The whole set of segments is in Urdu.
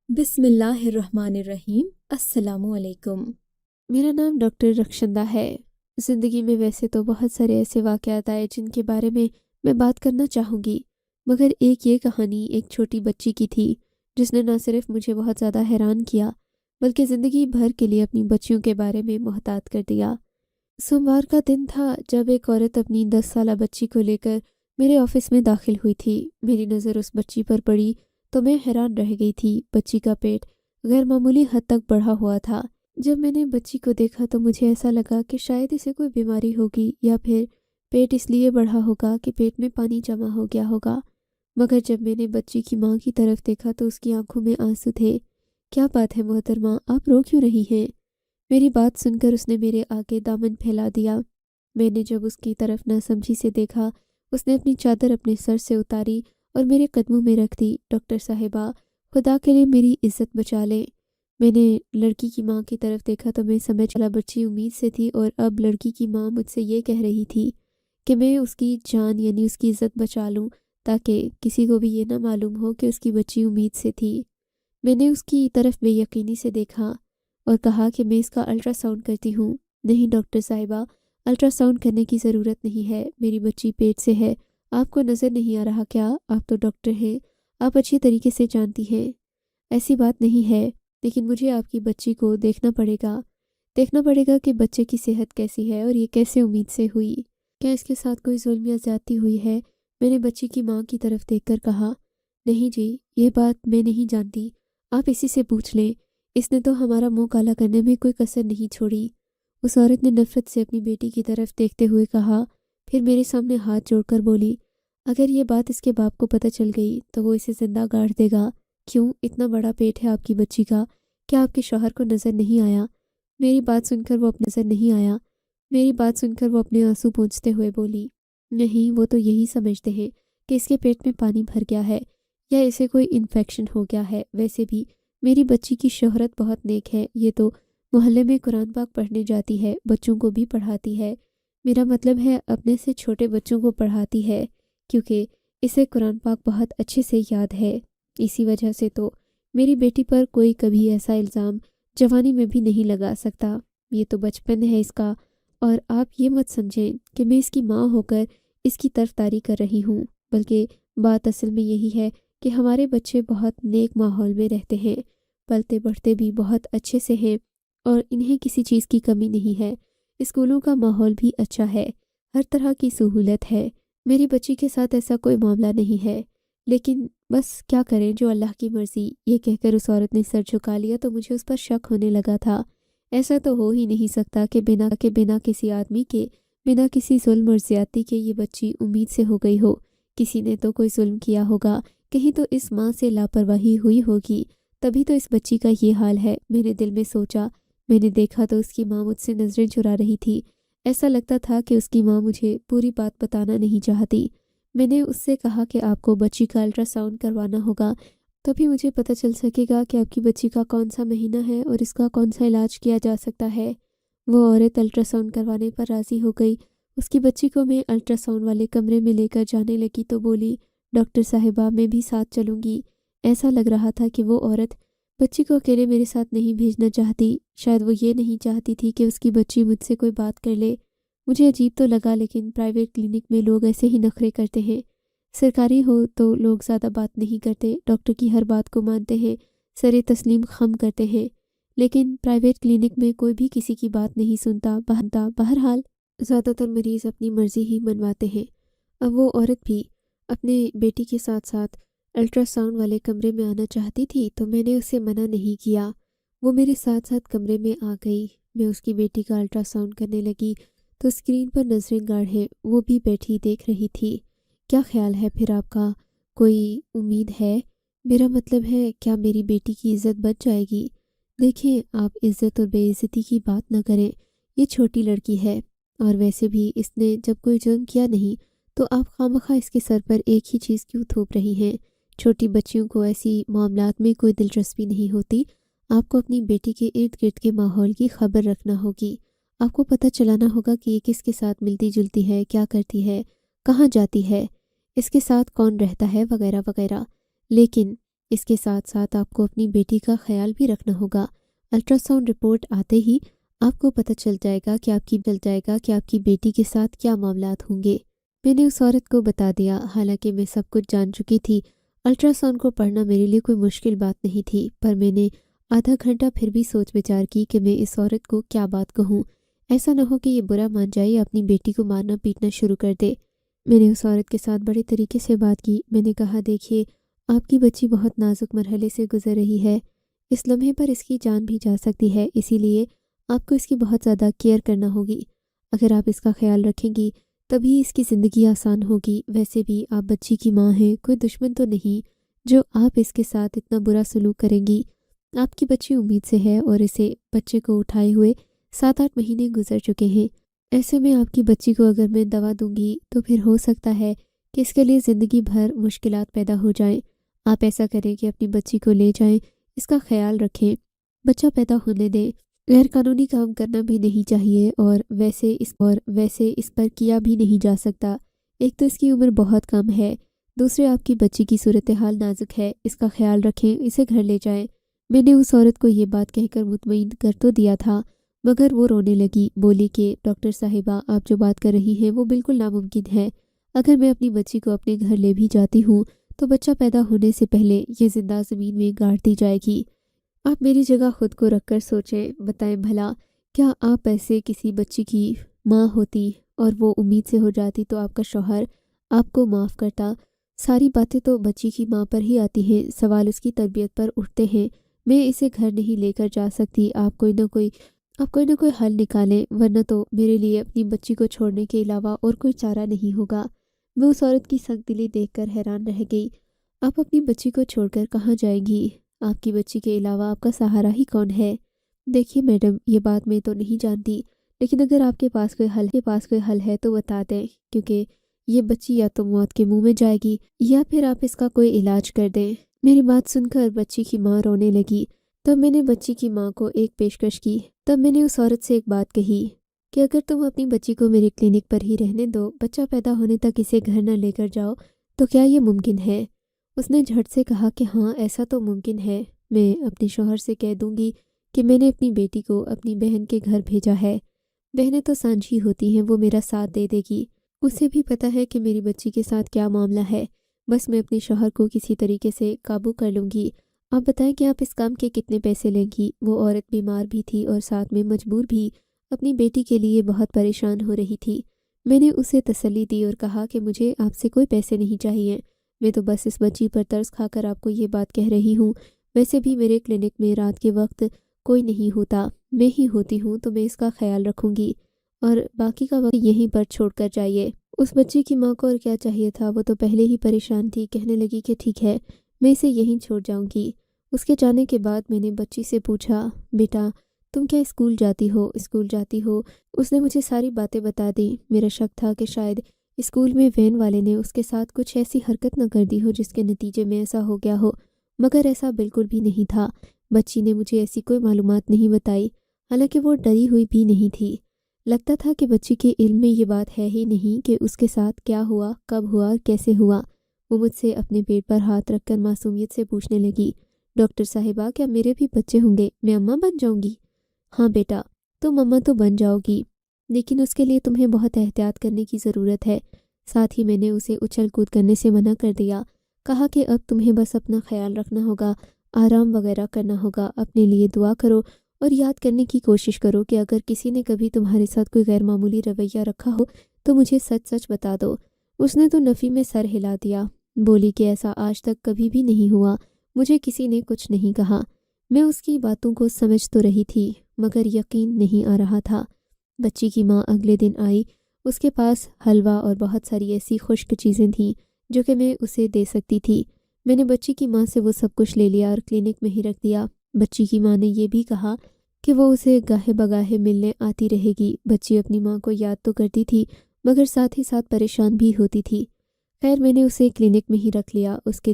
بسم اللہ الرحمن الرحیم۔ السلام علیکم۔ میرا نام ڈاکٹر رخشندہ ہے۔ زندگی میں ویسے تو بہت سارے ایسے واقعات آئے جن کے بارے میں بات کرنا چاہوں گی، مگر ایک یہ کہانی ایک چھوٹی بچی کی تھی جس نے نہ صرف مجھے بہت زیادہ حیران کیا بلکہ زندگی بھر کے لیے اپنی بچیوں کے بارے میں محتاط کر دیا۔ سوموار کا دن تھا جب ایک عورت اپنی 10 سالہ بچی کو لے کر میرے آفس میں داخل ہوئی تھی۔ میری نظر اس بچی پر پڑی تو میں حیران رہ گئی تھی۔ بچی کا پیٹ غیر معمولی حد تک بڑھا ہوا تھا۔ جب میں نے بچی کو دیکھا تو مجھے ایسا لگا کہ شاید اسے کوئی بیماری ہوگی یا پھر پیٹ اس لیے بڑھا ہوگا کہ پیٹ میں پانی جمع ہو گیا ہوگا، مگر جب میں نے بچی کی ماں کی طرف دیکھا تو اس کی آنکھوں میں آنسو تھے۔ کیا بات ہے محترمہ، آپ رو کیوں رہی ہیں؟ میری بات سن کر اس نے میرے آگے دامن پھیلا دیا۔ میں نے جب اس کی طرف ناسمجھی سے دیکھا، اس نے اپنی چادر اپنے سر سے اتاری اور میرے قدموں میں رکھ دی۔ ڈاکٹر صاحبہ، خدا کے لیے میری عزت بچا لیں۔ میں نے لڑکی کی ماں کی طرف دیکھا تو میں سمجھ چلا بچی امید سے تھی اور اب لڑکی کی ماں مجھ سے یہ کہہ رہی تھی کہ میں اس کی جان یعنی اس کی عزت بچا لوں تاکہ کسی کو بھی یہ نہ معلوم ہو کہ اس کی بچی امید سے تھی۔ میں نے اس کی طرف بے یقینی سے دیکھا اور کہا کہ میں اس کا الٹرا ساؤنڈ کرتی ہوں۔ نہیں ڈاکٹر صاحبہ، الٹرا ساؤنڈ کرنے کی ضرورت نہیں ہے، میری بچی پیٹ سے ہے۔ آپ کو نظر نہیں آ رہا کیا؟ آپ تو ڈاکٹر ہیں، آپ اچھی طریقے سے جانتی ہیں۔ ایسی بات نہیں ہے، لیکن مجھے آپ کی بچی کو دیکھنا پڑے گا کہ بچے کی صحت کیسی ہے اور یہ کیسے امید سے ہوئی۔ کیا اس کے ساتھ کوئی ظلم یا زیادتی ہوئی ہے؟ میں نے بچی کی ماں کی طرف دیکھ کر کہا۔ نہیں جی، یہ بات میں نہیں جانتی، آپ اسی سے پوچھ لیں، اس نے تو ہمارا منہ کالا کرنے میں کوئی کسر نہیں چھوڑی۔ اس عورت نے نفرت سے اپنی بیٹی کی طرف دیکھتے ہوئے کہا، پھر میرے سامنے ہاتھ جوڑ کر بولی، اگر یہ بات اس کے باپ کو پتہ چل گئی تو وہ اسے زندہ گاڑ دے گا۔ کیوں، اتنا بڑا پیٹ ہے آپ کی بچی کا، کیا آپ کے شوہر کو نظر نہیں آیا؟ میری بات سن کر وہ اپنے آنسو پونچھتے ہوئے بولی، نہیں، وہ تو یہی سمجھتے ہیں کہ اس کے پیٹ میں پانی بھر گیا ہے یا اسے کوئی انفیکشن ہو گیا ہے۔ ویسے بھی میری بچی کی شہرت بہت نیک ہے، یہ تو محلے میں قرآن پاک پڑھنے جاتی ہے، بچوں کو بھی پڑھاتی ہے۔ میرا مطلب ہے اپنے سے چھوٹے بچوں کو پڑھاتی ہے، کیونکہ اسے قرآن پاک بہت اچھے سے یاد ہے۔ اسی وجہ سے تو میری بیٹی پر کوئی کبھی ایسا الزام جوانی میں بھی نہیں لگا سکتا۔ یہ تو بچپن ہے اس کا، اور آپ یہ مت سمجھیں کہ میں اس کی ماں ہو کر اس کی طرفداری کر رہی ہوں، بلکہ بات اصل میں یہی ہے کہ ہمارے بچے بہت نیک ماحول میں رہتے ہیں، پلتے بڑھتے بھی بہت اچھے سے ہیں اور انہیں کسی چیز کی کمی نہیں ہے۔ اسکولوں کا ماحول بھی اچھا ہے، ہر طرح کی سہولت ہے۔ میری بچی کے ساتھ ایسا کوئی معاملہ نہیں ہے، لیکن بس کیا کریں، جو اللہ کی مرضی۔ یہ کہہ کر اس عورت نے سر جھکا لیا تو مجھے اس پر شک ہونے لگا تھا۔ ایسا تو ہو ہی نہیں سکتا کہ بنا کسی آدمی کے، بنا کسی ظلم اور زیادتی کے یہ بچی امید سے ہو گئی ہو۔ کسی نے تو کوئی ظلم کیا ہوگا، کہیں تو اس ماں سے لاپرواہی ہوئی ہوگی، تبھی تو اس بچی کا یہ حال ہے۔ میں نے دل میں سوچا۔ میں نے دیکھا تو اس کی ماں مجھ سے نظریں چرا رہی تھی۔ ایسا لگتا تھا کہ اس کی ماں مجھے پوری بات بتانا نہیں چاہتی۔ میں نے اس سے کہا کہ آپ کو بچی کا الٹرا ساؤنڈ کروانا ہوگا، تبھی مجھے پتہ چل سکے گا کہ آپ کی بچی کا کون سا مہینہ ہے اور اس کا کون سا علاج کیا جا سکتا ہے۔ وہ عورت الٹرا ساؤنڈ کروانے پر راضی ہو گئی۔ اس کی بچی کو میں الٹرا ساؤنڈ والے کمرے میں لے کر جانے لگی تو بولی، ڈاکٹر صاحبہ، میں بھی ساتھ چلوں گی۔ ایسا لگ رہا تھا کہ وہ عورت بچی کو اکیلے میرے ساتھ نہیں بھیجنا چاہتی، شاید وہ یہ نہیں چاہتی تھی کہ اس کی بچی مجھ سے کوئی بات کر لے۔ مجھے عجیب تو لگا، لیکن پرائیویٹ کلینک میں لوگ ایسے ہی نخرے کرتے ہیں۔ سرکاری ہو تو لوگ زیادہ بات نہیں کرتے، ڈاکٹر کی ہر بات کو مانتے ہیں، سر تسلیم خم کرتے ہیں، لیکن پرائیویٹ کلینک میں کوئی بھی کسی کی بات نہیں سنتا۔ بہرحال زیادہ تر مریض اپنی مرضی ہی منواتے ہیں۔ اب وہ عورت بھی اپنے بیٹی کے ساتھ ساتھ الٹرا ساؤنڈ والے کمرے میں آنا چاہتی تھی تو میں نے اسے منع نہیں کیا۔ وہ میرے ساتھ ساتھ کمرے میں آ گئی۔ میں اس کی بیٹی کا الٹرا ساؤنڈ کرنے لگی تو اسکرین پر نظریں گاڑے وہ بھی بیٹھی دیکھ رہی تھی۔ کیا خیال ہے پھر آپ کا؟ کوئی امید ہے؟ میرا مطلب ہے، کیا میری بیٹی کی عزت بچ جائے گی؟ دیکھیں، آپ عزت اور بے عزتی کی بات نہ کریں، یہ چھوٹی لڑکی ہے، اور ویسے بھی اس نے جب کوئی جرم کیا نہیں تو آپ خواہ اس کے سر پر ایک ہی چیز کیوں تھوپ رہی ہیں؟ چھوٹی بچیوں کو ایسی معاملات میں کوئی دلچسپی نہیں ہوتی۔ آپ کو اپنی بیٹی کے ارد گرد کے ماحول کی خبر رکھنا ہوگی۔ آپ کو پتہ چلانا ہوگا کہ یہ کس کے ساتھ ملتی جلتی ہے، کیا کرتی ہے، کہاں جاتی ہے، اس کے ساتھ کون رہتا ہے، وغیرہ وغیرہ۔ لیکن اس کے ساتھ ساتھ آپ کو اپنی بیٹی کا خیال بھی رکھنا ہوگا۔ الٹرا ساؤنڈ رپورٹ آتے ہی آپ کو پتہ چل جائے گا کہ آپ کی بیٹی کے ساتھ کیا معاملات ہوں گے۔ میں نے اس عورت کو بتا دیا، حالانکہ میں سب کچھ جان چکی تھی۔ الٹرا ساؤنڈ کو پڑھنا میرے لیے کوئی مشکل بات نہیں تھی، پر میں نے آدھا گھنٹہ پھر بھی سوچ بچار کی کہ میں اس عورت کو کیا بات کہوں، ایسا نہ ہو کہ یہ برا مان جائے یا اپنی بیٹی کو مارنا پیٹنا شروع کر دے۔ میں نے اس عورت کے ساتھ بڑے طریقے سے بات کی۔ میں نے کہا، دیکھیے، آپ کی بچی بہت نازک مرحلے سے گزر رہی ہے، اس لمحے پر اس کی جان بھی جا سکتی ہے، اسی لیے آپ کو اس کی بہت زیادہ کیئر کرنا ہوگی۔ اگر آپ اس کا خیال رکھیں گی تبھی اس کی زندگی آسان ہوگی۔ ویسے بھی آپ بچی کی ماں ہیں، کوئی دشمن تو نہیں جو آپ اس کے ساتھ اتنا برا سلوک کریں گی۔ آپ کی بچی امید سے ہے اور اسے بچے کو اٹھائے ہوئے 7-8 مہینے گزر چکے ہیں۔ ایسے میں آپ کی بچی کو اگر میں دوا دوں گی تو پھر ہو سکتا ہے کہ اس کے لیے زندگی بھر مشکلات پیدا ہو جائیں۔ آپ ایسا کریں کہ اپنی بچی کو لے جائیں، اس کا خیال رکھیں، بچہ پیدا ہونے دیں۔ غیر قانونی کام کرنا بھی نہیں چاہیے اور ویسے اس پر کیا بھی نہیں جا سکتا۔ ایک تو اس کی عمر بہت کم ہے، دوسرے آپ کی بچی کی صورتحال نازک ہے، اس کا خیال رکھیں، اسے گھر لے جائیں۔ میں نے اس عورت کو یہ بات کہہ کر مطمئن کر تو دیا تھا، مگر وہ رونے لگی، بولی کہ ڈاکٹر صاحبہ، آپ جو بات کر رہی ہیں وہ بالکل ناممکن ہے۔ اگر میں اپنی بچی کو اپنے گھر لے بھی جاتی ہوں تو بچہ پیدا ہونے سے پہلے یہ زندہ زمین میں گاڑ دی جائے گی۔ آپ میری جگہ خود کو رکھ کر سوچیں، بتائیں بھلا، کیا آپ ایسے کسی بچی کی ماں ہوتی اور وہ امید سے ہو جاتی تو آپ کا شوہر آپ کو معاف کرتا؟ ساری باتیں تو بچی کی ماں پر ہی آتی ہیں، سوال اس کی تربیت پر اٹھتے ہیں۔ میں اسے گھر نہیں لے کر جا سکتی، آپ کوئی نہ کوئی حل نکالیں، ورنہ تو میرے لیے اپنی بچی کو چھوڑنے کے علاوہ اور کوئی چارہ نہیں ہوگا۔ میں اس عورت کی سنگ دلی دیکھ کر حیران رہ گئی۔ آپ اپنی بچی کو چھوڑ کر کہاں جائیں گی؟ آپ کی بچی کے علاوہ آپ کا سہارا ہی کون ہے؟ دیکھیے میڈم، یہ بات میں تو نہیں جانتی، لیکن اگر آپ کے پاس کوئی حل ہے تو بتا دیں، کیونکہ یہ بچی یا تو موت کے منہ میں جائے گی یا پھر آپ اس کا کوئی علاج کر دیں۔ میری بات سن کر بچی کی ماں رونے لگی۔ تب میں نے بچی کی ماں کو ایک پیشکش کی۔ تب میں نے اس عورت سے ایک بات کہی کہ اگر تم اپنی بچی کو میرے کلینک پر ہی رہنے دو، بچہ پیدا ہونے تک اسے گھر نہ لے کر جاؤ، تو کیا یہ ممکن ہے؟ اس نے جھٹ سے کہا کہ ہاں، ایسا تو ممکن ہے۔ میں اپنے شوہر سے کہہ دوں گی کہ میں نے اپنی بیٹی کو اپنی بہن کے گھر بھیجا ہے۔ بہنیں تو سانجھی ہوتی ہیں، وہ میرا ساتھ دے دے گی، اسے بھی پتہ ہے کہ میری بچی کے ساتھ کیا معاملہ ہے۔ بس میں اپنے شوہر کو کسی طریقے سے قابو کر لوں گی۔ آپ بتائیں کہ آپ اس کام کے کتنے پیسے لیں گی؟ وہ عورت بیمار بھی تھی اور ساتھ میں مجبور بھی، اپنی بیٹی کے لیے بہت پریشان ہو رہی تھی۔ میں نے اسے تسلی دی اور کہا کہ مجھے آپ سے کوئی پیسے نہیں چاہیے، میں تو بس اس بچی پر ترس کھا کر آپ کو یہ بات کہہ رہی ہوں۔ ویسے بھی میرے کلینک میں رات کے وقت کوئی نہیں ہوتا، میں ہی ہوتی ہوں، تو میں اس کا خیال رکھوں گی اور باقی کا وقت یہیں پر چھوڑ کر جائیے۔ اس بچی کی ماں کو اور کیا چاہیے تھا، وہ تو پہلے ہی پریشان تھی، کہنے لگی کہ ٹھیک ہے، میں اسے یہیں چھوڑ جاؤں گی۔ اس کے جانے کے بعد میں نے بچی سے پوچھا، بیٹا تم کیا اسکول جاتی ہو؟ اس نے مجھے ساری باتیں بتا دیں۔ میرا شک تھا کہ شاید اسکول میں وین والے نے اس کے ساتھ کچھ ایسی حرکت نہ کر دی ہو جس کے نتیجے میں ایسا ہو گیا ہو، مگر ایسا بالکل بھی نہیں تھا۔ بچی نے مجھے ایسی کوئی معلومات نہیں بتائی، حالانکہ وہ ڈری ہوئی بھی نہیں تھی۔ لگتا تھا کہ بچی کے علم میں یہ بات ہے ہی نہیں کہ اس کے ساتھ کیا ہوا، کب ہوا اور کیسے ہوا۔ وہ مجھ سے اپنے پیٹ پر ہاتھ رکھ کر معصومیت سے پوچھنے لگی، ڈاکٹر صاحبہ، کیا میرے بھی بچے ہوں گے؟ میں اماں بن جاؤں گی؟ ہاں بیٹا، تم اماں تو بن جاؤ گی، لیکن اس کے لیے تمہیں بہت احتیاط کرنے کی ضرورت ہے۔ ساتھ ہی میں نے اسے اچھل کود کرنے سے منع کر دیا، کہا کہ اب تمہیں بس اپنا خیال رکھنا ہوگا، آرام وغیرہ کرنا ہوگا، اپنے لیے دعا کرو اور یاد کرنے کی کوشش کرو کہ اگر کسی نے کبھی تمہارے ساتھ کوئی غیر معمولی رویہ رکھا ہو تو مجھے سچ سچ بتا دو۔ اس نے تو نفی میں سر ہلا دیا، بولی کہ ایسا آج تک کبھی بھی نہیں ہوا، مجھے کسی نے کچھ نہیں کہا۔ میں اس کی باتوں کو سمجھ تو رہی تھی، مگر یقین نہیں آ رہا تھا۔ بچی کی ماں اگلے دن آئی، اس کے پاس حلوہ اور بہت ساری ایسی خشک چیزیں تھیں جو کہ میں اسے دے سکتی تھی۔ میں نے بچی کی ماں سے وہ سب کچھ لے لیا اور کلینک میں ہی رکھ دیا۔ بچی کی ماں نے یہ بھی کہا کہ وہ اسے گاہے بگاہے ملنے آتی رہے گی۔ بچی اپنی ماں کو یاد تو کرتی تھی، مگر ساتھ ہی ساتھ پریشان بھی ہوتی تھی۔ خیر، میں نے اسے کلینک میں ہی رکھ لیا۔ اس کے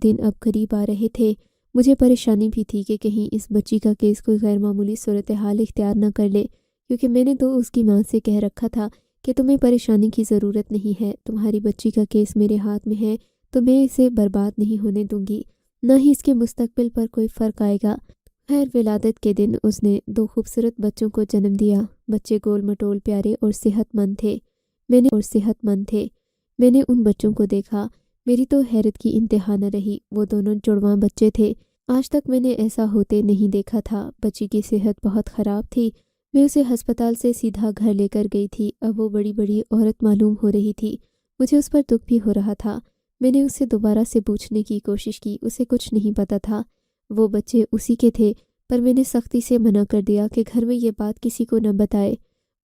دن اب قریب آ رہے تھے۔ مجھے پریشانی بھی تھی کہ کہیں اس بچی کا کیس کوئی غیر معمولی صورتحال اختیار نہ کر لے، کیونکہ میں نے تو اس کی ماں سے کہہ رکھا تھا کہ تمہیں پریشانی کی ضرورت نہیں ہے، تمہاری بچی کا کیس میرے ہاتھ میں ہے تو میں اسے برباد نہیں ہونے دوں گی۔ نہ ہی اس کے مستقبل پر کوئی فرق آئے گا۔ خیر، ولادت کے دن اس نے 2 خوبصورت بچوں کو جنم دیا۔ بچے گول مٹول پیارے اور صحت مند تھے۔ میں نے ان بچوں کو دیکھا، میری تو حیرت کی انتہا نہ رہی۔ وہ دونوں جڑواں بچے تھے۔ آج تک میں نے ایسا ہوتے نہیں دیکھا تھا۔ بچی کی صحت بہت خراب تھی۔ میں اسے ہسپتال سے سیدھا گھر لے کر گئی تھی۔ اب وہ بڑی عورت معلوم ہو رہی تھی۔ مجھے اس پر دکھ بھی ہو رہا تھا۔ میں نے اس سے دوبارہ سے پوچھنے کی کوشش کی، اسے کچھ نہیں پتا تھا۔ وہ بچے اسی کے تھے، پر میں نے سختی سے منع کر دیا کہ گھر میں یہ بات کسی کو نہ بتائے۔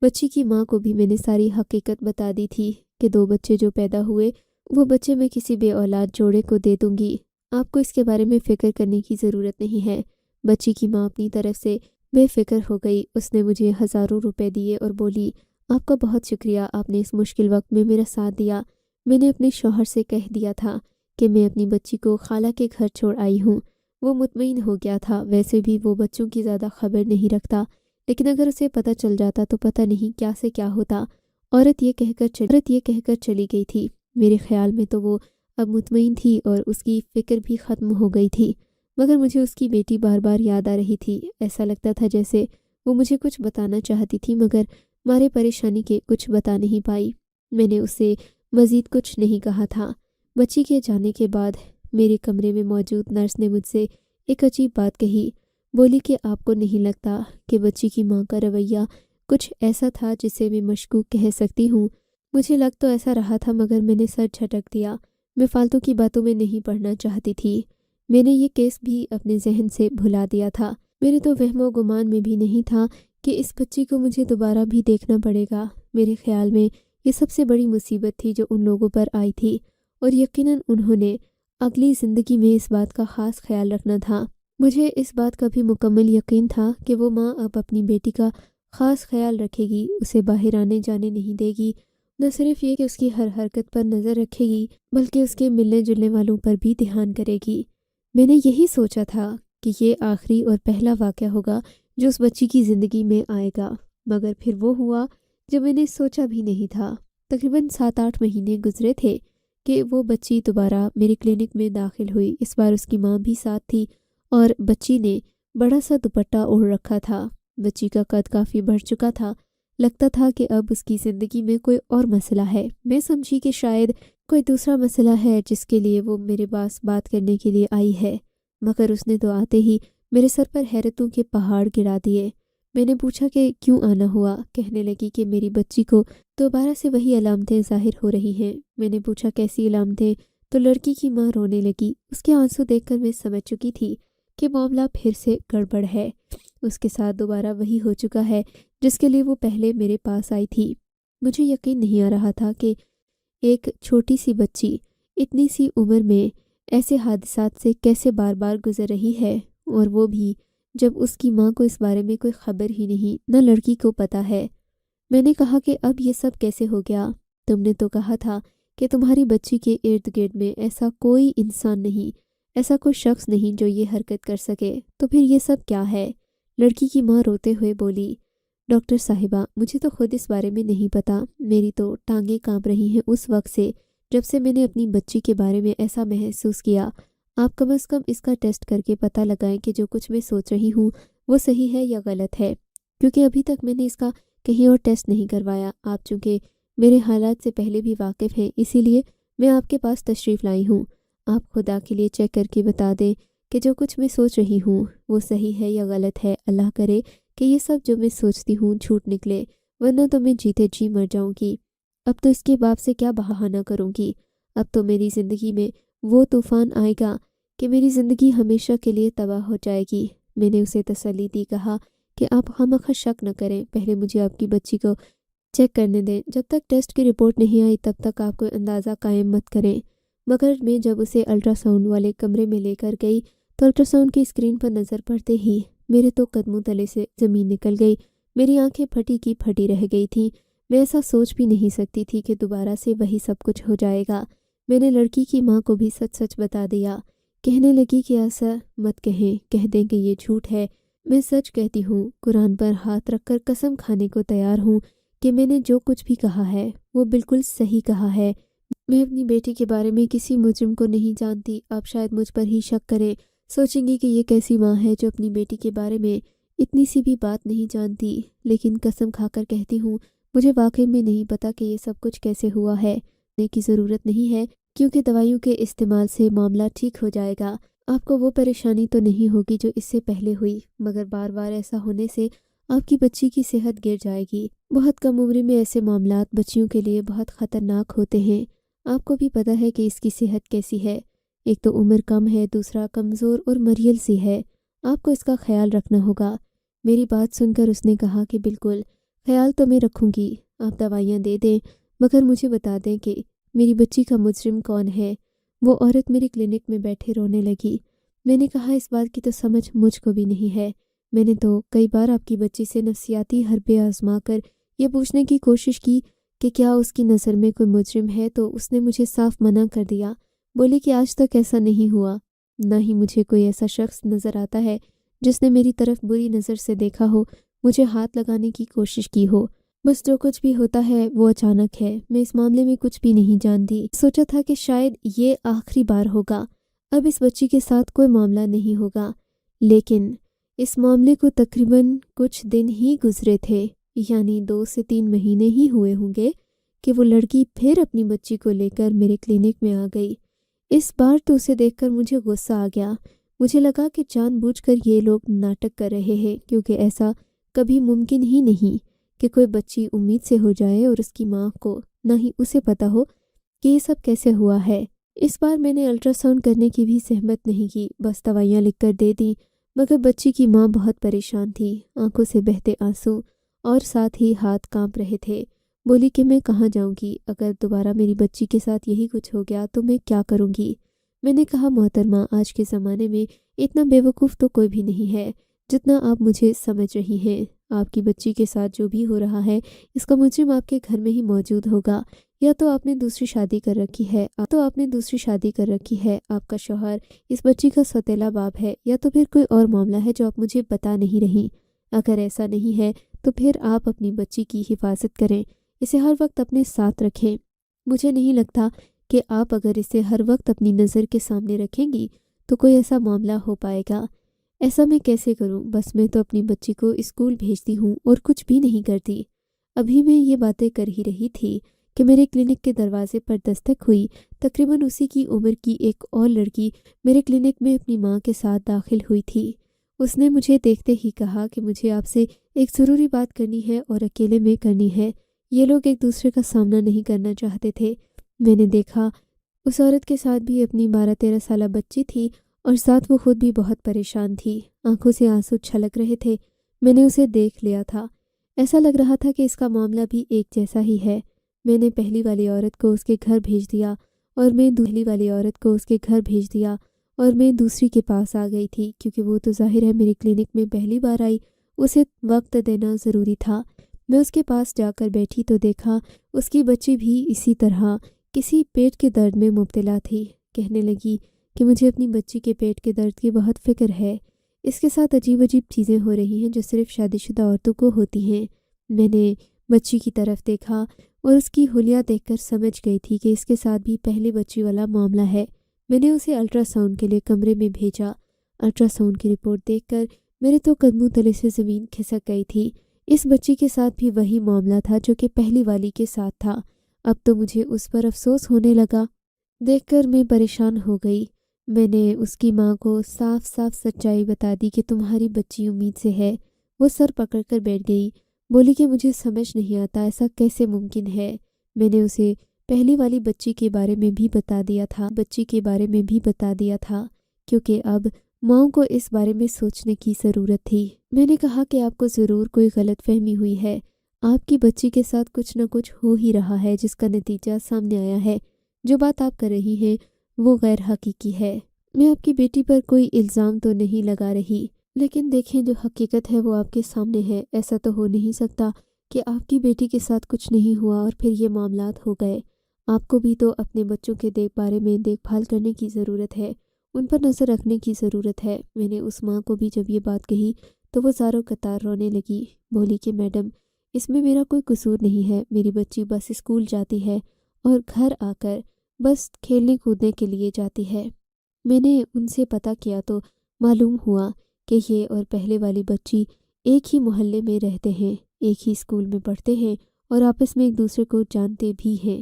بچی کی ماں کو بھی میں نے ساری حقیقت بتا دی تھی کہ 2 بچے جو پیدا ہوئے وہ بچے میں کسی بے اولاد جوڑے کو دے دوں گی۔ آپ کو اس کے بارے میں فکر کرنے کی ضرورت نہیں ہے۔ بچی کی ماں اپنی طرف سے بے فکر ہو گئی۔ اس نے مجھے ہزاروں روپے دیے اور بولی، آپ کا بہت شکریہ، آپ نے اس مشکل وقت میں میرا ساتھ دیا۔ میں نے اپنے شوہر سے کہہ دیا تھا کہ میں اپنی بچی کو خالہ کے گھر چھوڑ آئی ہوں۔ وہ مطمئن ہو گیا تھا۔ ویسے بھی وہ بچوں کی زیادہ خبر نہیں رکھتا، لیکن اگر اسے پتہ چل جاتا تو پتہ نہیں کیا سے کیا ہوتا۔ عورت یہ کہہ کر چلی گئی تھی۔ میرے خیال میں تو وہ اب مطمئن تھی اور اس کی فکر بھی ختم ہو گئی تھی، مگر مجھے اس کی بیٹی بار بار یاد آ رہی تھی۔ ایسا لگتا تھا جیسے وہ مجھے کچھ بتانا چاہتی تھی، مگر مارے پریشانی کے کچھ بتا نہیں پائی۔ میں نے اسے مزید کچھ نہیں کہا تھا۔ بچی کے جانے کے بعد میرے کمرے میں موجود نرس نے مجھ سے ایک عجیب بات کہی۔ بولی کہ آپ کو نہیں لگتا کہ بچی کی ماں کا رویہ کچھ ایسا تھا جسے میں مشکوک کہہ سکتی ہوں؟ مجھے لگ تو ایسا رہا تھا، مگر میں نے سر جھٹک دیا۔ میں فالتو کی باتوں میں نہیں پڑھنا چاہتی تھی۔ میں نے یہ کیس بھی اپنے ذہن سے بھلا دیا تھا۔ میرے تو وہم و گمان میں بھی نہیں تھا کہ اس بچی کو مجھے دوبارہ بھی دیکھنا پڑے گا۔ میرے خیال میں یہ سب سے بڑی مصیبت تھی جو ان لوگوں پر آئی تھی، اور یقیناً انہوں نے اگلی زندگی میں اس بات کا خاص خیال رکھنا تھا۔ مجھے اس بات کا بھی مکمل یقین تھا کہ وہ ماں اب اپنی بیٹی کا خاص خیال رکھے گی، اسے باہر آنے جانے نہیں دے گی۔ نہ صرف یہ کہ اس کی ہر حرکت پر نظر رکھے گی، بلکہ اس کے ملنے جلنے والوں پر بھی دھیان کرے گی۔ میں نے یہی سوچا تھا کہ یہ آخری اور پہلا واقعہ ہوگا جو اس بچی کی زندگی میں آئے گا، مگر پھر وہ ہوا جو میں نے سوچا بھی نہیں تھا۔ تقریباً 7-8 مہینے گزرے تھے کہ وہ بچی دوبارہ میرے کلینک میں داخل ہوئی۔ اس بار اس کی ماں بھی ساتھ تھی اور بچی نے بڑا سا دوپٹہ اوڑھ رکھا تھا۔ بچی کا قد کافی بڑھ چکا تھا۔ لگتا تھا کہ اب اس کی زندگی میں کوئی اور مسئلہ ہے۔ میں سمجھی کہ شاید کوئی دوسرا مسئلہ ہے جس کے لیے وہ میرے پاس بات کرنے کے لیے آئی ہے، مگر اس نے تو آتے ہی میرے سر پر حیرتوں کے پہاڑ گرا دیے۔ میں نے پوچھا کہ کیوں آنا ہوا؟ کہنے لگی کہ میری بچی کو دوبارہ سے وہی علامتیں ظاہر ہو رہی ہیں۔ میں نے پوچھا کیسی علامتیں؟ تو لڑکی کی ماں رونے لگی۔ اس کے آنسو دیکھ کر میں سمجھ چکی تھی کہ معاملہ پھر سے گڑبڑ ہے۔ اس کے ساتھ دوبارہ وہی ہو چکا ہے جس کے لیے وہ پہلے میرے پاس آئی تھی۔ مجھے یقین نہیں آ رہا تھا کہ ایک چھوٹی سی بچی اتنی سی عمر میں ایسے حادثات سے کیسے بار بار گزر رہی ہے، اور وہ بھی جب اس کی ماں کو اس بارے میں کوئی خبر ہی نہیں، نہ لڑکی کو پتہ ہے۔ میں نے کہا کہ اب یہ سب کیسے ہو گیا؟ تم نے تو کہا تھا کہ تمہاری بچی کے ارد گرد میں ایسا کوئی انسان نہیں، ایسا کوئی شخص نہیں جو یہ حرکت کر سکے، تو پھر یہ سب کیا ہے؟ لڑکی کی ماں روتے ہوئے بولی، ڈاکٹر صاحبہ، مجھے تو خود اس بارے میں نہیں پتا۔ میری تو ٹانگیں کانپ رہی ہیں اس وقت سے جب سے میں نے اپنی بچی کے بارے میں ایسا محسوس کیا۔ آپ کم از کم اس کا ٹیسٹ کر کے پتہ لگائیں کہ جو کچھ میں سوچ رہی ہوں وہ صحیح ہے یا غلط ہے، کیونکہ ابھی تک میں نے اس کا کہیں اور ٹیسٹ نہیں کروایا۔ آپ چونکہ میرے حالات سے پہلے بھی واقف ہیں، اسی لیے میں آپ کے پاس تشریف لائی ہوں۔ آپ خدا کے لیے چیک کر کے بتا دیں کہ جو کچھ میں سوچ رہی ہوں وہ صحیح ہے یا غلط ہے۔ اللہ کرے کہ یہ سب جو میں سوچتی ہوں جھوٹ نکلے، ورنہ تو میں جیتے جی مر جاؤں گی۔ اب تو اس کے باپ سے کیا بہانہ کروں گی؟ اب تو میری زندگی میں وہ طوفان آئے گا کہ میری زندگی ہمیشہ کے لیے تباہ ہو جائے گی۔ میں نے اسے تسلی دی، کہا کہ آپ خواہ شک نہ کریں، پہلے مجھے آپ کی بچی کو چیک کرنے دیں۔ جب تک ٹیسٹ کی رپورٹ نہیں آئی تب تک آپ کوئی اندازہ قائم مت کریں۔ مگر میں جب اسے الٹرا ساؤنڈ والے کمرے میں لے کر گئی تو الٹرا ساؤنڈ کی اسکرین پر نظر پڑتے ہی میرے تو قدموں تلے سے زمین نکل گئی۔ میری آنکھیں پھٹی کی پھٹی رہ گئی تھیں۔ میں ایسا سوچ بھی نہیں سکتی تھی کہ دوبارہ سے وہی سب کچھ ہو جائے گا۔ میں نے لڑکی کی ماں کو بھی سچ سچ بتا دیا۔ کہنے لگی کہ ایسا مت کہہ دیں کہ یہ جھوٹ ہے۔ میں سچ کہتی ہوں، قرآن پر ہاتھ رکھ کر قسم کھانے کو تیار ہوں کہ میں نے جو کچھ بھی کہا ہے وہ بالکل صحیح کہا ہے۔ میں اپنی بیٹی کے بارے میں کسی مجرم کو نہیں جانتی، آپ شاید مجھ پر ہی شک کریں، سوچیں گے کہ یہ کیسی ماں ہے جو اپنی بیٹی کے بارے میں اتنی سی بھی بات نہیں جانتی، لیکن قسم کھا کر کہتی ہوں مجھے واقعی میں نہیں پتا کہ یہ سب کچھ کیسے ہوا ہے۔ نے کی ضرورت نہیں ہے کیونکہ دوائیوں کے استعمال سے معاملہ ٹھیک ہو جائے گا۔ آپ کو وہ پریشانی تو نہیں ہوگی جو اس سے پہلے ہوئی، مگر بار بار ایسا ہونے سے آپ کی بچی کی صحت گر جائے گی۔ بہت کم عمری میں ایسے معاملات بچیوں کے لیے بہت خطرناک ہوتے ہیں۔ آپ کو بھی پتہ ہے کہ اس کی صحت کیسی ہے، ایک تو عمر کم ہے، دوسرا کمزور اور مریل سی ہے۔ آپ کو اس کا خیال رکھنا ہوگا۔ میری بات سن کر اس نے کہا کہ بالکل، خیال تو میں رکھوں گی، آپ دوائیاں دے دیں، مگر مجھے بتا دیں کہ میری بچی کا مجرم کون ہے۔ وہ عورت میرے کلینک میں بیٹھے رونے لگی۔ میں نے کہا اس بات کی تو سمجھ مجھ کو بھی نہیں ہے۔ میں نے تو کئی بار آپ کی بچی سے نفسیاتی حربے آزما کر یہ پوچھنے کی کوشش کی کہ کیا اس کی نظر میں کوئی مجرم ہے، تو اس نے مجھے صاف منع کر دیا، بولی کہ آج تک ایسا نہیں ہوا، نہ ہی مجھے کوئی ایسا شخص نظر آتا ہے جس نے میری طرف بری نظر سے دیکھا ہو، مجھے ہاتھ لگانے کی کوشش کی ہو۔ بس جو کچھ بھی ہوتا ہے وہ اچانک ہے، میں اس معاملے میں کچھ بھی نہیں جانتی۔ سوچا تھا کہ شاید یہ آخری بار ہوگا، اب اس بچی کے ساتھ کوئی معاملہ نہیں ہوگا، لیکن اس معاملے کو تقریباً کچھ دن ہی گزرے تھے، یعنی 2 سے 3 مہینے ہی ہوئے ہوں گے کہ وہ لڑکی پھر اپنی بچی کو لے کر میرے کلینک میں آ گئی۔ اس بار تو اسے دیکھ کر مجھے غصہ آ گیا۔ مجھے لگا کہ جان بوجھ کر یہ لوگ ناٹک کر رہے ہیں، کیونکہ ایسا کبھی ممکن ہی نہیں کہ کوئی بچی امید سے ہو جائے اور اس کی ماں کو نہ ہی اسے پتا ہو کہ یہ سب کیسے ہوا ہے۔ اس بار میں نے الٹرا ساؤنڈ کرنے کی بھی زحمت نہیں کی، بس دوائیاں لکھ کر دے دیں، مگر بچی کی ماں بہت پریشان تھی، آنکھوں سے بہتے آنسو اور ساتھ ہی ہاتھ کانپ رہے تھے۔ بولی کہ میں کہاں جاؤں گی، اگر دوبارہ میری بچی کے ساتھ یہی کچھ ہو گیا تو میں کیا کروں گی۔ میں نے کہا محترمہ، آج کے زمانے میں اتنا بے وقوف تو کوئی بھی نہیں ہے جتنا آپ مجھے سمجھ رہی ہیں۔ آپ کی بچی کے ساتھ جو بھی ہو رہا ہے اس کا مجرم آپ کے گھر میں ہی موجود ہوگا، یا تو آپ نے دوسری شادی کر رکھی ہے، آپ کا شوہر اس بچی کا سوتیلا باپ ہے، یا تو پھر کوئی اور معاملہ ہے جو آپ مجھے بتا نہیں رہی۔ اگر ایسا نہیں ہے تو پھر آپ اپنی بچی کی حفاظت کریں، اسے ہر وقت اپنے ساتھ رکھیں۔ مجھے نہیں لگتا کہ آپ اگر اسے ہر وقت اپنی نظر کے سامنے رکھیں گی تو کوئی ایسا معاملہ ہو پائے گا۔ ایسا میں کیسے کروں، بس میں تو اپنی بچی کو اسکول بھیجتی ہوں اور کچھ بھی نہیں کرتی۔ ابھی میں یہ باتیں کر ہی رہی تھی کہ میرے کلینک کے دروازے پر دستک ہوئی۔ تقریباً اسی کی عمر کی ایک اور لڑکی میرے کلینک میں اپنی ماں کے ساتھ داخل ہوئی تھی۔ اس نے مجھے دیکھتے ہی کہا کہ مجھے آپ سے ایک ضروری بات کرنی ہے اور اکیلے میں کرنی ہے۔ یہ لوگ ایک دوسرے کا سامنا نہیں کرنا چاہتے تھے۔ میں نے دیکھا اس عورت کے ساتھ بھی اپنی 12-13 سالہ بچی تھی اور ساتھ وہ خود بھی بہت پریشان تھی، آنکھوں سے آنسو چھلک رہے تھے۔ میں نے اسے دیکھ لیا تھا، ایسا لگ رہا تھا کہ اس کا معاملہ بھی ایک جیسا ہی ہے۔ میں نے پہلی والی عورت کو اس کے گھر بھیج دیا اور میں دوسری کے پاس آ گئی تھی، کیونکہ وہ تو ظاہر ہے میری کلینک میں پہلی بار آئی، اسے وقت دینا ضروری تھا۔ میں اس کے پاس جا کر بیٹھی تو دیکھا اس کی بچی بھی اسی طرح کسی پیٹ کے درد میں مبتلا تھی۔ کہنے لگی کہ مجھے اپنی بچی کے پیٹ کے درد کی بہت فکر ہے، اس کے ساتھ عجیب چیزیں ہو رہی ہیں جو صرف شادی شدہ عورتوں کو ہوتی ہیں۔ میں نے بچی کی طرف دیکھا اور اس کی حلیہ دیکھ کر سمجھ گئی تھی کہ اس کے ساتھ بھی پہلی بچی والا معاملہ ہے۔ میں نے اسے الٹرا ساؤنڈ کے لیے کمرے میں بھیجا۔ الٹرا ساؤنڈ کی رپورٹ دیکھ کر میرے تو قدموں تلے سے زمین کھسک گئی تھی۔ اس بچی کے ساتھ بھی وہی معاملہ تھا جو کہ پہلی والی کے ساتھ تھا۔ اب تو مجھے اس پر افسوس ہونے لگا، دیکھ کر میں پریشان ہو گئی۔ میں نے اس کی ماں کو صاف سچائی بتا دی کہ تمہاری بچی امید سے ہے۔ وہ سر پکڑ کر بیٹھ گئی، بولی کہ مجھے سمجھ نہیں آتا ایسا کیسے ممکن ہے۔ میں نے اسے پہلی والی بچی کے بارے میں بھی بتا دیا تھا کیونکہ اب ماؤں کو اس بارے میں سوچنے کی ضرورت تھی۔ میں نے کہا کہ آپ کو ضرور کوئی غلط فہمی ہوئی ہے، آپ کی بچی کے ساتھ کچھ نہ کچھ ہو ہی رہا ہے جس کا نتیجہ سامنے آیا ہے۔ جو بات آپ کر رہی ہیں وہ غیر حقیقی ہے۔ میں آپ کی بیٹی پر کوئی الزام تو نہیں لگا رہی، لیکن دیکھیں جو حقیقت ہے وہ آپ کے سامنے ہے۔ ایسا تو ہو نہیں سکتا کہ آپ کی بیٹی کے ساتھ کچھ نہیں ہوا اور پھر یہ معاملات ہو گئے۔ آپ کو بھی تو اپنے بچوں کے بارے میں دیکھ بھال کرنے کی ضرورت ہے، ان پر نظر رکھنے کی ضرورت ہے۔ میں نے اس ماں کو بھی جب یہ بات کہی تو وہ زاروں قطار رونے لگی، بولی کہ میڈم اس میں میرا کوئی قصور نہیں ہے، میری بچی بس اسکول جاتی ہے اور گھر آ کر بس کھیلنے کودنے کے لیے جاتی ہے۔ میں نے ان سے پتہ کیا تو معلوم ہوا کہ یہ اور پہلے والی بچی ایک ہی محلے میں رہتے ہیں، ایک ہی اسکول میں پڑھتے ہیں اور آپس میں ایک دوسرے کو جانتے بھی ہیں۔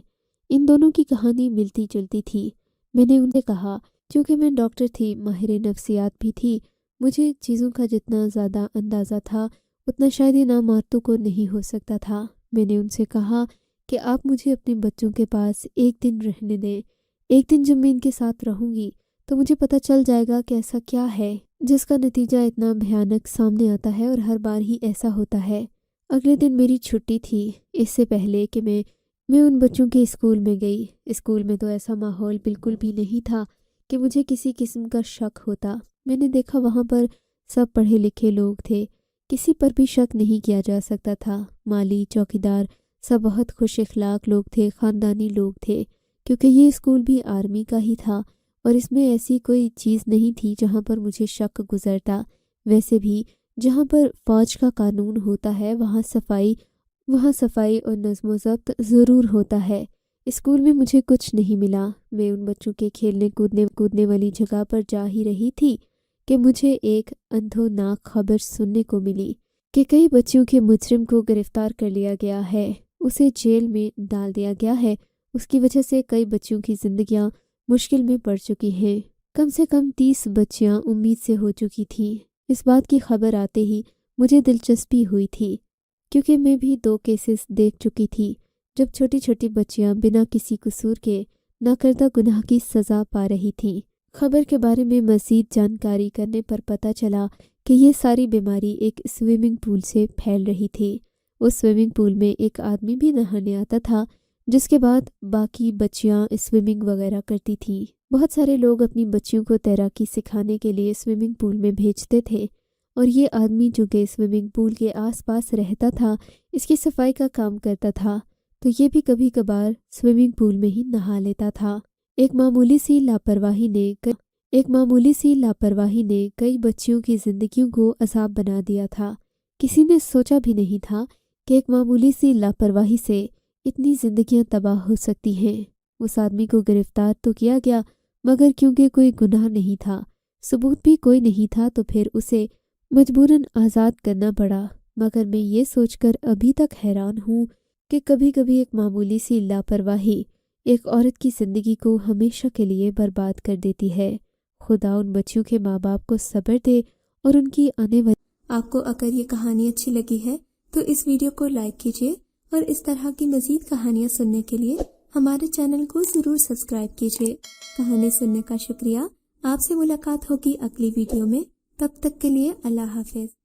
ان دونوں کی کہانی ملتی جلتی تھی۔ میں نے ان سے کہا، چونکہ میں ڈاکٹر تھی، ماہر نفسیات بھی تھی، مجھے چیزوں کا جتنا زیادہ اندازہ تھا اتنا شاید یہ نامارتوں کو نہیں ہو سکتا تھا۔ میں نے ان سے کہا کہ آپ مجھے اپنے بچوں کے پاس ایک دن رہنے دیں۔ ایک دن جب میں ان کے ساتھ رہوں گی تو مجھے پتہ چل جائے گا کہ ایسا کیا ہے جس کا نتیجہ اتنا بھیانک سامنے آتا ہے اور ہر بار ہی ایسا ہوتا ہے۔ اگلے دن میری چھٹی تھی۔ اس سے پہلے کہ میں ان بچوں کے اسکول میں گئی، اسکول میں تو ایسا ماحول بالکل بھی نہیں تھا کہ مجھے کسی قسم کا شک ہوتا۔ میں نے دیکھا وہاں پر سب پڑھے لکھے لوگ تھے، کسی پر بھی شک نہیں کیا جا سکتا تھا۔ مالی، چوکیدار، سب بہت خوش اخلاق لوگ تھے، خاندانی لوگ تھے، کیونکہ یہ اسکول بھی آرمی کا ہی تھا اور اس میں ایسی کوئی چیز نہیں تھی جہاں پر مجھے شک گزرتا۔ ویسے بھی جہاں پر فوج کا قانون ہوتا ہے وہاں صفائی اور نظم و ضبط ضرور ہوتا ہے۔ اسکول میں مجھے کچھ نہیں ملا۔ میں ان بچوں کے کھیلنے کودنے والی جگہ پر جا ہی رہی تھی کہ مجھے ایک اندھوناک خبر سننے کو ملی کہ کئی بچوں کے مجرم کو گرفتار کر لیا گیا ہے، اسے جیل میں ڈال دیا گیا ہے۔ اس کی وجہ سے کئی بچوں کی زندگیاں مشکل میں پڑ چکی ہیں۔ کم سے کم 30 بچیاں امید سے ہو چکی تھیں۔ اس بات کی خبر آتے ہی مجھے دلچسپی ہوئی تھی، کیونکہ میں بھی 2 کیسز دیکھ چکی تھی جب چھوٹی چھوٹی بچیاں بنا کسی قصور کے ناکردہ گناہ کی سزا پا رہی تھیں۔ خبر کے بارے میں مزید جانکاری کرنے پر پتہ چلا کہ یہ ساری بیماری ایک سوئمنگ پول سے پھیل رہی تھی۔ اس سوئمنگ پول میں ایک آدمی بھی نہانے آتا تھا، جس کے بعد باقی بچیاں سوئمنگ وغیرہ کرتی تھیں۔ بہت سارے لوگ اپنی بچیوں کو تیراکی سکھانے کے لیے سوئمنگ پول میں بھیجتے تھے، اور یہ آدمی جو کہ سوئمنگ پول کے آس پاس رہتا تھا، اس کی صفائی کا کام کرتا تھا، تو یہ بھی کبھی کبھار سوئمنگ پول میں ہی نہا لیتا تھا۔ ایک معمولی سی لاپرواہی نے کئی بچیوں کی زندگیوں کو عذاب بنا دیا تھا۔ کسی نے سوچا بھی نہیں تھا کہ ایک معمولی سی لاپرواہی سے اتنی زندگیاں تباہ ہو سکتی ہیں۔ اس آدمی کو گرفتار تو کیا گیا، مگر کیونکہ کوئی گناہ نہیں تھا، ثبوت بھی کوئی نہیں تھا، تو پھر اسے مجبوراً آزاد کرنا پڑا۔ مگر میں یہ سوچ کر ابھی تک حیران ہوں کہ کبھی کبھی ایک معمولی سی لاپرواہی ایک عورت کی زندگی کو ہمیشہ کے لیے برباد کر دیتی ہے۔ خدا ان بچیوں کے ماں باپ کو صبر دے اور ان کی آنے والی۔ آپ کو اگر یہ کہانی اچھی لگی ہے تو اس ویڈیو کو لائک کیجیے اور اس طرح کی مزید کہانیاں سننے کے لیے ہمارے چینل کو ضرور سبسکرائب کیجیے۔ کہانی سننے کا شکریہ۔ آپ سے ملاقات ہوگی اگلی ویڈیو میں، تب تک کے لیے اللہ حافظ۔